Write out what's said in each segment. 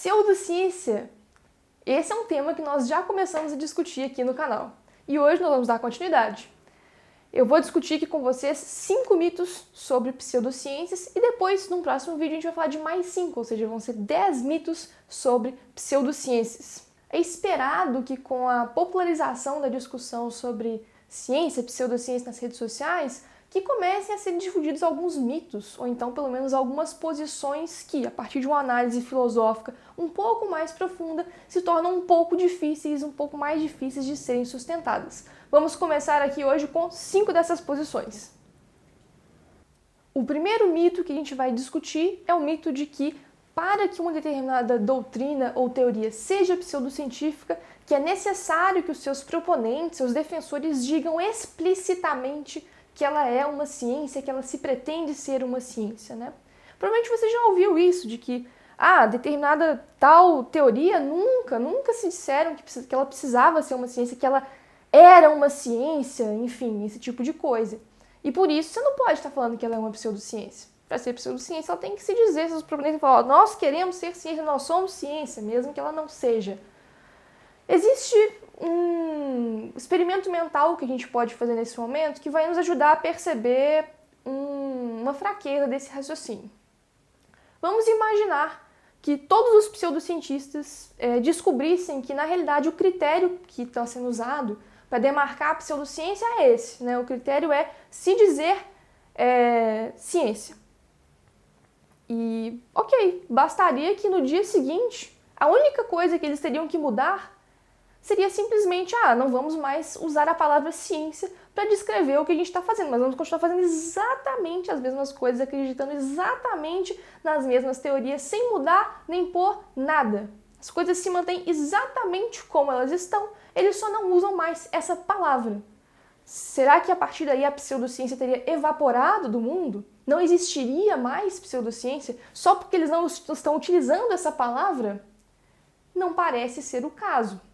Pseudociência. Esse é um tema que nós já começamos a discutir aqui no canal. E hoje nós vamos dar continuidade. Eu vou discutir aqui com vocês 5 mitos sobre pseudociências e depois, num próximo vídeo, a gente vai falar de mais 5, ou seja, vão ser 10 mitos sobre pseudociências. É esperado que com a popularização da discussão sobre ciência, pseudociência nas redes sociais, que comecem a ser difundidos alguns mitos, ou então pelo menos algumas posições que, a partir de uma análise filosófica um pouco mais profunda, se tornam um pouco mais difíceis de serem sustentadas. Vamos começar aqui hoje com 5 dessas posições. O primeiro mito que a gente vai discutir é o mito de que, para que uma determinada doutrina ou teoria seja pseudocientífica, que é necessário que os seus proponentes, seus defensores, digam explicitamente que ela é uma ciência, que ela se pretende ser uma ciência, né? Provavelmente você já ouviu isso, de que determinada tal teoria nunca se disseram que ela precisava ser uma ciência, que ela era uma ciência, enfim, esse tipo de coisa. E por isso você não pode estar falando que ela é uma pseudociência. Para ser pseudociência, ela tem que se dizer, seus proponentes falar, nós queremos ser ciência, nós somos ciência, mesmo que ela não seja. Existe um experimento mental que a gente pode fazer nesse momento que vai nos ajudar a perceber uma fraqueza desse raciocínio. Vamos imaginar que todos os pseudocientistas descobrissem que, na realidade, o critério que está sendo usado para demarcar a pseudociência é esse, né? O critério é se dizer ciência. E, ok, bastaria que no dia seguinte, a única coisa que eles teriam que mudar seria simplesmente, não vamos mais usar a palavra ciência para descrever o que a gente está fazendo, mas vamos continuar fazendo exatamente as mesmas coisas, acreditando exatamente nas mesmas teorias, sem mudar nem pôr nada. As coisas se mantêm exatamente como elas estão, eles só não usam mais essa palavra. Será que a partir daí a pseudociência teria evaporado do mundo? Não existiria mais pseudociência só porque eles não estão utilizando essa palavra? Não parece ser o caso.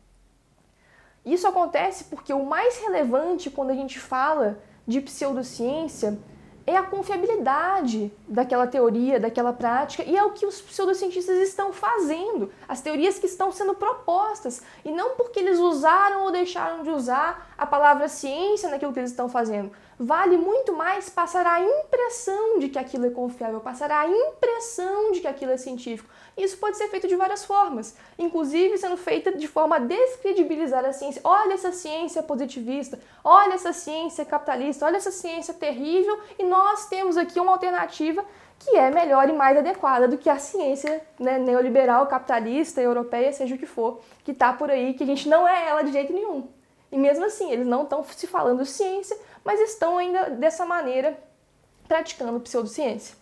Isso acontece porque o mais relevante quando a gente fala de pseudociência é a confiabilidade daquela teoria, daquela prática, e é o que os pseudocientistas estão fazendo, as teorias que estão sendo propostas, e não porque eles usaram ou deixaram de usar a palavra ciência naquilo que eles estão fazendo. Vale muito mais passar a impressão de que aquilo é confiável, passar a impressão de que aquilo é científico. Isso pode ser feito de várias formas, inclusive sendo feita de forma a descredibilizar a ciência. Olha essa ciência positivista, olha essa ciência capitalista, olha essa ciência terrível, e nós temos aqui uma alternativa que é melhor e mais adequada do que a ciência, né, neoliberal, capitalista, europeia, seja o que for, que está por aí, que a gente não é ela de jeito nenhum. E mesmo assim, eles não estão se falando ciência, mas estão ainda dessa maneira praticando pseudociência.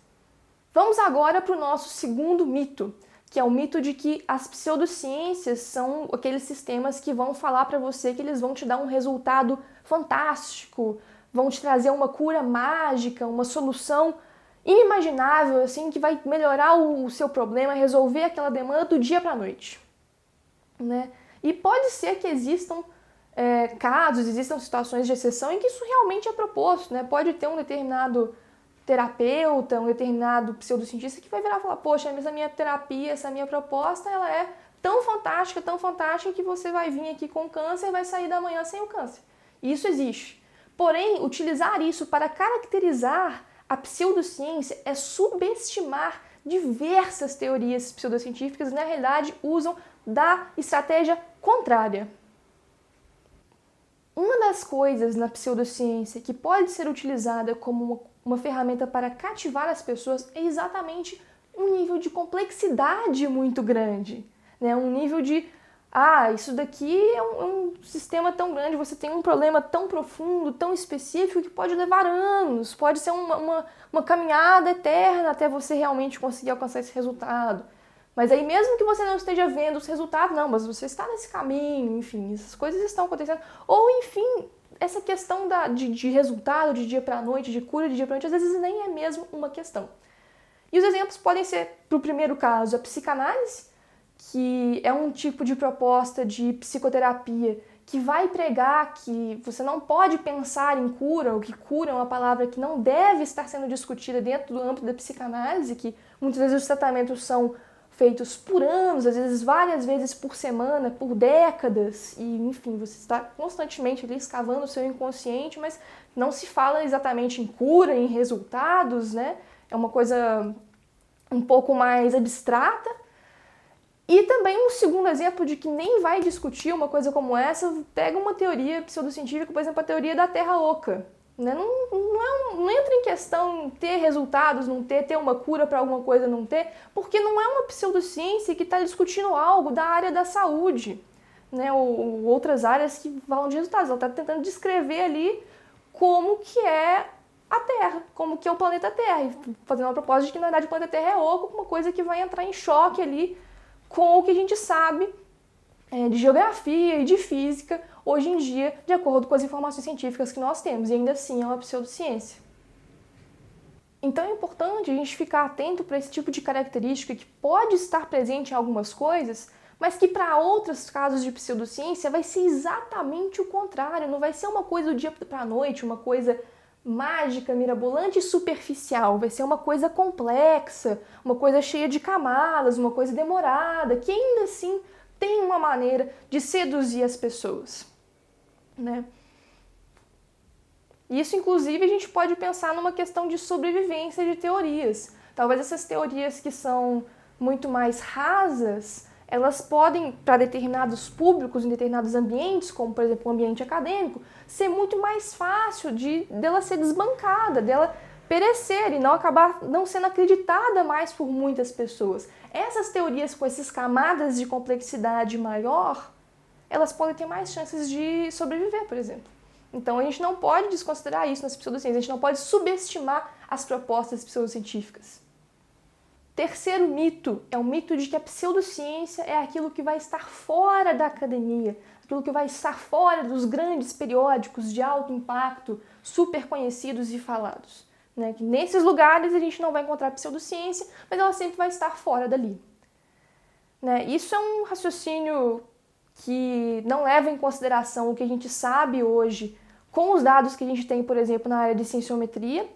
Vamos agora para o nosso segundo mito, que é o mito de que as pseudociências são aqueles sistemas que vão falar para você que eles vão te dar um resultado fantástico, vão te trazer uma cura mágica, uma solução inimaginável, assim, que vai melhorar o seu problema, resolver aquela demanda do dia para a noite, né? E pode ser que existam casos, existam situações de exceção em que isso realmente é proposto, né? Pode ter um determinado terapeuta, um determinado pseudocientista que vai virar e falar, poxa, mas a minha terapia, essa minha proposta, ela é tão fantástica que você vai vir aqui com câncer e vai sair da manhã sem o câncer. Isso existe. Porém, utilizar isso para caracterizar a pseudociência é subestimar diversas teorias pseudocientíficas e, na realidade, usam da estratégia contrária. Uma das coisas na pseudociência que pode ser utilizada como uma ferramenta para cativar as pessoas é exatamente um nível de complexidade muito grande, né? Um nível de, isso daqui é um sistema tão grande, você tem um problema tão profundo, tão específico, que pode levar anos, pode ser uma caminhada eterna até você realmente conseguir alcançar esse resultado. Mas aí mesmo que você não esteja vendo os resultados, não, mas você está nesse caminho, enfim, essas coisas estão acontecendo. Ou, enfim, essa questão de resultado de dia para noite, de cura de dia para noite, às vezes nem é mesmo uma questão. E os exemplos podem ser, para o primeiro caso, a psicanálise, que é um tipo de proposta de psicoterapia que vai pregar que você não pode pensar em cura, ou que cura é uma palavra que não deve estar sendo discutida dentro do âmbito da psicanálise, que muitas vezes os tratamentos são feitos por anos, às vezes várias vezes por semana, por décadas, e enfim, você está constantemente ali escavando o seu inconsciente, mas não se fala exatamente em cura, em resultados, né? É uma coisa um pouco mais abstrata. E também um segundo exemplo de que nem vai discutir uma coisa como essa, pega uma teoria pseudocientífica, por exemplo, a teoria da Terra Oca. Né? Não entra em questão ter resultados, não ter uma cura para alguma coisa, não ter, porque não é uma pseudociência que está discutindo algo da área da saúde, né? ou outras áreas que falam de resultados. Ela está tentando descrever ali como que é a Terra, como que é o planeta Terra, e fazendo uma proposta de que na verdade o planeta Terra é oco, uma coisa que vai entrar em choque ali com o que a gente sabe de geografia e de física hoje em dia, de acordo com as informações científicas que nós temos, e ainda assim é uma pseudociência. Então é importante a gente ficar atento para esse tipo de característica que pode estar presente em algumas coisas, mas que para outros casos de pseudociência vai ser exatamente o contrário, não vai ser uma coisa do dia para a noite, uma coisa mágica, mirabolante e superficial, vai ser uma coisa complexa, uma coisa cheia de camadas, uma coisa demorada, que ainda assim tem uma maneira de seduzir as pessoas, né? Isso, inclusive, a gente pode pensar numa questão de sobrevivência de teorias. Talvez essas teorias que são muito mais rasas, elas podem, para determinados públicos, em determinados ambientes, como, por exemplo, o ambiente acadêmico, ser muito mais fácil dela ser desbancada, dela perecer e não acabar não sendo acreditada mais por muitas pessoas. Essas teorias com essas camadas de complexidade maior, elas podem ter mais chances de sobreviver, por exemplo. Então a gente não pode desconsiderar isso nas pseudociências, a gente não pode subestimar as propostas pseudocientíficas. Terceiro mito é o mito de que a pseudociência é aquilo que vai estar fora da academia, aquilo que vai estar fora dos grandes periódicos de alto impacto, super conhecidos e falados. Né? Que nesses lugares a gente não vai encontrar pseudociência, mas ela sempre vai estar fora dali. Né? Isso é um raciocínio que não leva em consideração o que a gente sabe hoje com os dados que a gente tem, por exemplo, na área de cienciometria,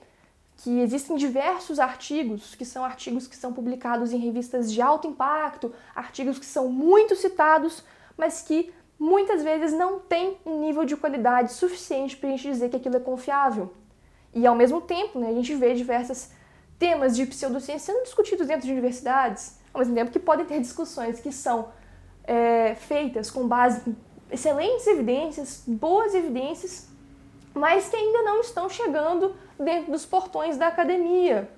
que existem diversos artigos que são publicados em revistas de alto impacto, artigos que são muito citados, mas que muitas vezes não têm um nível de qualidade suficiente para a gente dizer que aquilo é confiável. E ao mesmo tempo, né, a gente vê diversos temas de pseudociência sendo discutidos dentro de universidades, ao mesmo tempo que podem ter discussões que são feitas com base em excelentes evidências, boas evidências, mas que ainda não estão chegando dentro dos portões da academia.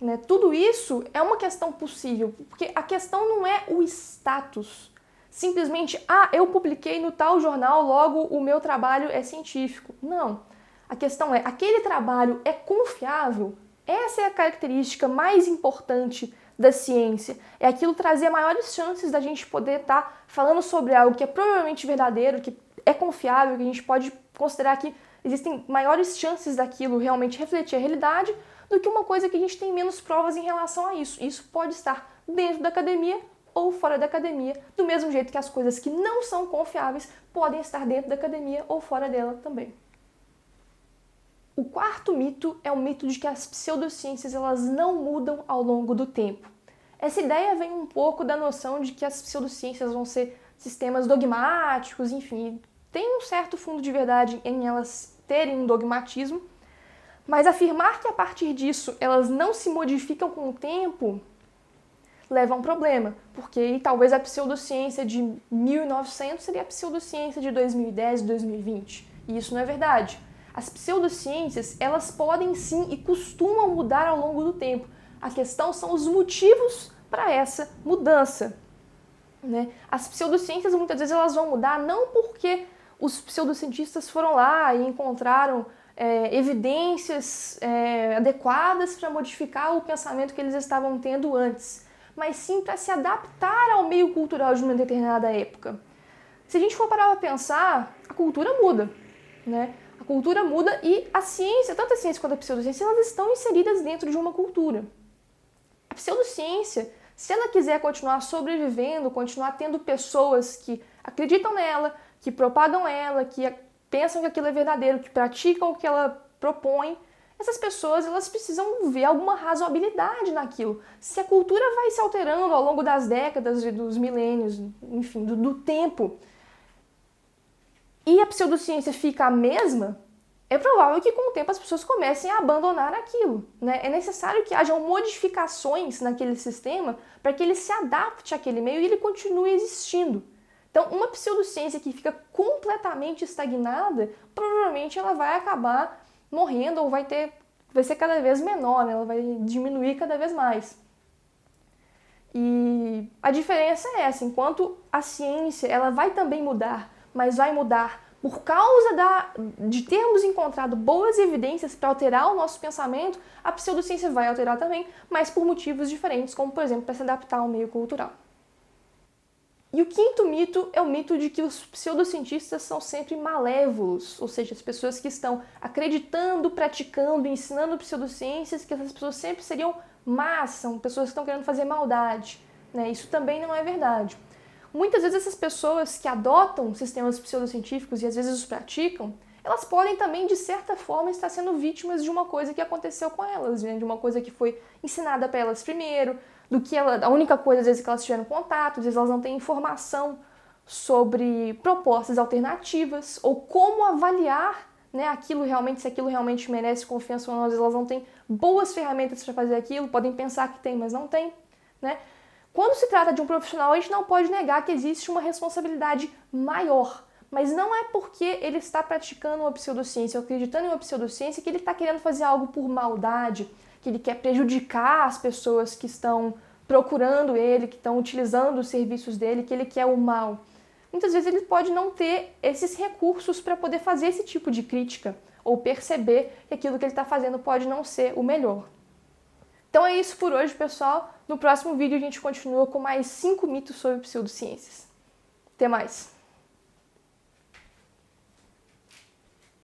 Né? Tudo isso é uma questão possível, porque a questão não é o status. Simplesmente, eu publiquei no tal jornal, logo o meu trabalho é científico. Não. A questão é, aquele trabalho é confiável? Essa é a característica mais importante da ciência. É aquilo trazer maiores chances da gente poder estar falando sobre algo que é provavelmente verdadeiro, que é confiável, que a gente pode considerar que existem maiores chances daquilo realmente refletir a realidade do que uma coisa que a gente tem menos provas em relação a isso. Isso pode estar dentro da academia ou fora da academia, do mesmo jeito que as coisas que não são confiáveis podem estar dentro da academia ou fora dela também. O quarto mito é o mito de que as pseudociências elas não mudam ao longo do tempo. Essa ideia vem um pouco da noção de que as pseudociências vão ser sistemas dogmáticos, enfim, tem um certo fundo de verdade em elas terem um dogmatismo, mas afirmar que a partir disso elas não se modificam com o tempo leva a um problema, porque talvez a pseudociência de 1900 seria a pseudociência de 2010 e 2020, e isso não é verdade. As pseudociências, elas podem sim e costumam mudar ao longo do tempo. A questão são os motivos para essa mudança. Né? As pseudociências muitas vezes elas vão mudar não porque os pseudocientistas foram lá e encontraram evidências adequadas para modificar o pensamento que eles estavam tendo antes, mas sim para se adaptar ao meio cultural de uma determinada época. Se a gente for parar para pensar, a cultura muda, né? A cultura muda e a ciência, tanto a ciência quanto a pseudociência, elas estão inseridas dentro de uma cultura. A pseudociência, se ela quiser continuar sobrevivendo, continuar tendo pessoas que acreditam nela, que propagam ela, que pensam que aquilo é verdadeiro, que praticam o que ela propõe, essas pessoas elas precisam ver alguma razoabilidade naquilo. Se a cultura vai se alterando ao longo das décadas e dos milênios, enfim, do tempo, e a pseudociência fica a mesma, é provável que com o tempo as pessoas comecem a abandonar aquilo, né? É necessário que hajam modificações naquele sistema para que ele se adapte àquele meio e ele continue existindo. Então, uma pseudociência que fica completamente estagnada, provavelmente ela vai acabar morrendo ou vai ser cada vez menor, né? Ela vai diminuir cada vez mais. E a diferença é essa, enquanto a ciência ela vai também mudar, mas vai mudar por causa de termos encontrado boas evidências para alterar o nosso pensamento, a pseudociência vai alterar também, mas por motivos diferentes, como, por exemplo, para se adaptar ao meio cultural. E o quinto mito é o mito de que os pseudocientistas são sempre malévolos, ou seja, as pessoas que estão acreditando, praticando, ensinando pseudociências, que essas pessoas sempre seriam más, são pessoas que estão querendo fazer maldade, né? Isso também não é verdade. Muitas vezes essas pessoas que adotam sistemas pseudocientíficos e às vezes os praticam, elas podem também, de certa forma, estar sendo vítimas de uma coisa que aconteceu com elas, né? De uma coisa que foi ensinada para elas primeiro, a única coisa, às vezes, que elas tiveram contato, às vezes elas não têm informação sobre propostas alternativas, ou como avaliar, né, se aquilo realmente merece confiança ou não. Às vezes elas não têm boas ferramentas para fazer aquilo, podem pensar que tem, mas não tem, né? Quando se trata de um profissional, a gente não pode negar que existe uma responsabilidade maior, mas não é porque ele está praticando uma pseudociência ou acreditando em uma pseudociência que ele está querendo fazer algo por maldade, que ele quer prejudicar as pessoas que estão procurando ele, que estão utilizando os serviços dele, que ele quer o mal. Muitas vezes ele pode não ter esses recursos para poder fazer esse tipo de crítica ou perceber que aquilo que ele está fazendo pode não ser o melhor. Então é isso por hoje, pessoal. No próximo vídeo a gente continua com mais 5 mitos sobre pseudociências. Até mais!